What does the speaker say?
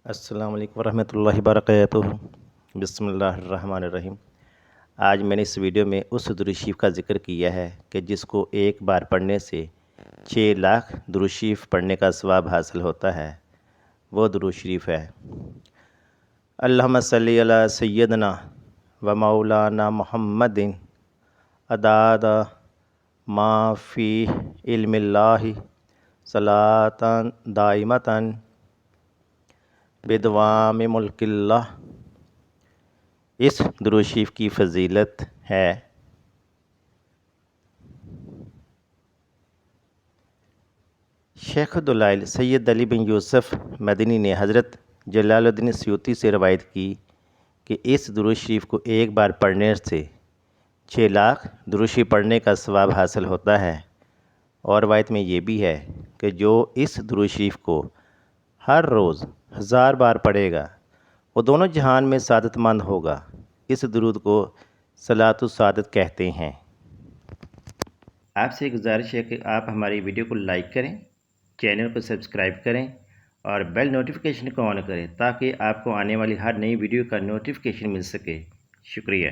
السلام علیکم ورحمۃ اللہ وبرکاتہ۔ بسم اللہ الرحمن الرحیم۔ آج میں نے اس ویڈیو میں اس درود شریف کا ذکر کیا ہے کہ جس کو ایک بار پڑھنے سے 6 لاکھ درود شریف پڑھنے کا ثواب حاصل ہوتا ہے۔ وہ درود شریف ہے: اللہم صلی علی سیدنا و مولانا محمد عدد ما فی علم اللہ صلاۃ دائمۃ بدوام ملک اللہ۔ اس درود شریف کی فضیلت ہے: شیخ الدلائل سید علی بن یوسف مدنی نے حضرت جلال الدین سیوطی سے روایت کی کہ اس درود شریف کو ایک بار پڑھنے سے 6 لاکھ درود شریف پڑھنے کا ثواب حاصل ہوتا ہے، اور روایت میں یہ بھی ہے کہ جو اس درود شریف کو ہر روز 1000 بار پڑھے گا وہ دونوں جہان میں سعادت مند ہوگا۔ اس درود کو صلاۃ السعادت کہتے ہیں۔ آپ سے گزارش ہے کہ آپ ہماری ویڈیو کو لائک کریں، چینل کو سبسکرائب کریں اور بیل نوٹیفیکیشن کو آن کریں تاکہ آپ کو آنے والی ہر نئی ویڈیو کا نوٹیفیکیشن مل سکے۔ شکریہ۔